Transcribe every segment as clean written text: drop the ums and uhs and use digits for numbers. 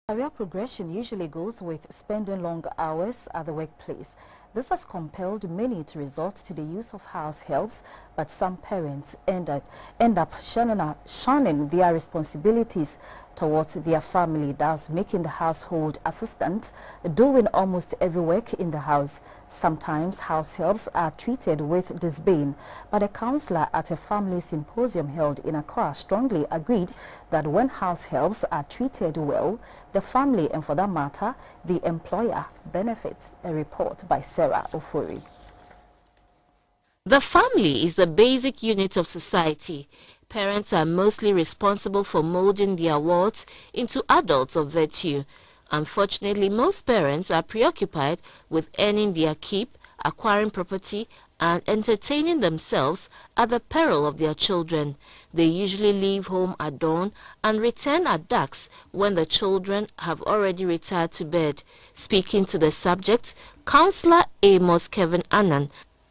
Career progression usually goes with spending long hours at the workplace. This has compelled many to resort to the use of house helps, but some parents end up shunning their responsibilities towards their family, thus making the household assistant doing almost every work in the house. Sometimes house helps are treated with disdain, but a counsellor at a family symposium held in Accra strongly agreed that when house helps are treated well, the family and, for that matter, the employer benefits. A report by Sarah Ofori. The family is the basic unit of society. Parents are mostly responsible for molding their wards into adults of virtue. Unfortunately, most parents are preoccupied with earning their keep, acquiring property, and entertaining themselves at the peril of their children. They usually leave home at dawn and return at dusk when the children have already retired to bed. Speaking to the subject, Councillor Amos Kevin Annan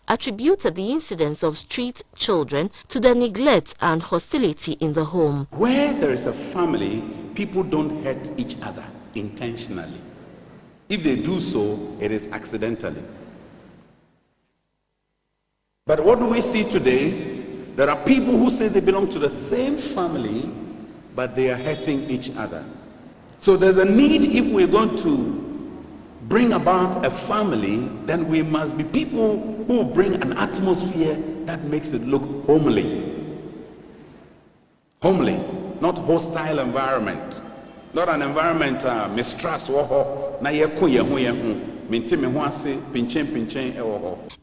attributed the incidence of street children to the neglect and hostility in the home. Where there is a family, people don't hurt each other intentionally. If they do so, it is accidentally. But what do we see today? There are people who say they belong to the same family, but they are hurting each other. So there's a need, if we're going to bring about a family, then we must be people who bring an atmosphere that makes it look homely. Homely, not hostile environment. Not an environment mistrust.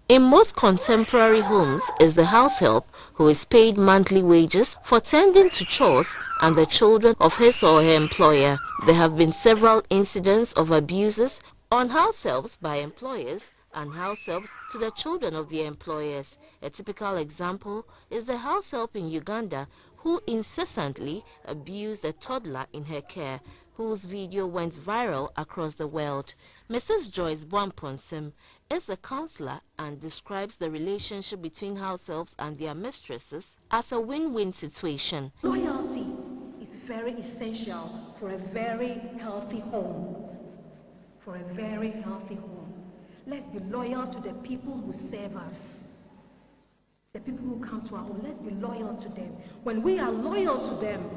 In most contemporary homes is the house help who is paid monthly wages for tending to chores and the children of his or her employer. There have been several incidents of abuses on house helps by employers and house helps to the children of their employers. A typical example is the house help in Uganda who incessantly abused a toddler in her care, whose video went viral across the world. Mrs. Joyce Bwamponsem is a counsellor and describes the relationship between house helps and their mistresses as a win-win situation. Loyalty is very essential for a very healthy home. For a very healthy home. Let's be loyal to the people who serve us. The people who come to our home, let's be loyal to them. When we are loyal to them,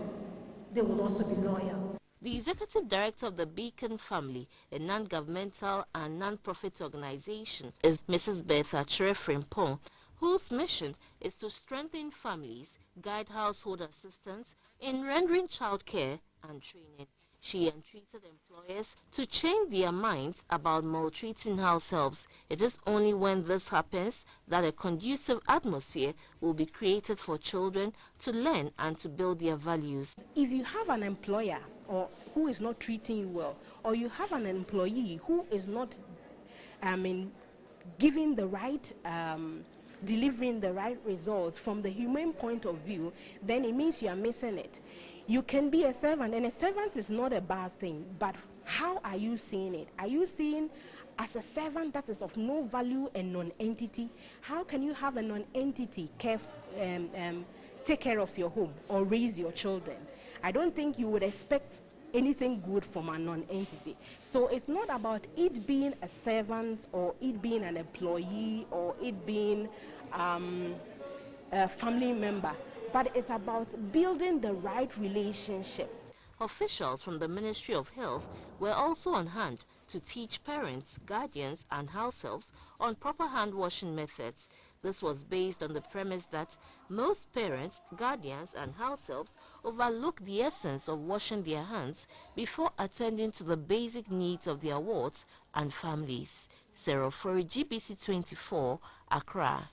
they will also be loyal. The executive director of the Beacon Family, a non-governmental and non-profit organization, is Mrs. Bertha Cherefrimpong, whose mission is to strengthen families, guide household assistants in rendering childcare and training. She entreated employers to change their minds about maltreating house helps. It is only when this happens that a conducive atmosphere will be created for children to learn and to build their values. If you have an employer who is not treating you well, or you have an employee who is not giving the right delivering the right results from the humane point of view, then it means you are missing it. You can be a servant, and a servant is not a bad thing, but how are you seeing it? Are you seeing as a servant that is of no value and non-entity? How can you have a non-entity take care of your home or raise your children? I don't think you would expect anything good from a non-entity. So it's not about it being a servant or it being an employee or it being a family member, but it's about building the right relationship. Officials from the Ministry of Health were also on hand to teach parents, guardians and house helps on proper hand washing methods. This was based on the premise that most parents, guardians and house helps overlook the essence of washing their hands before attending to the basic needs of their wards and families. Sarah Ofori, GBC 24, Accra.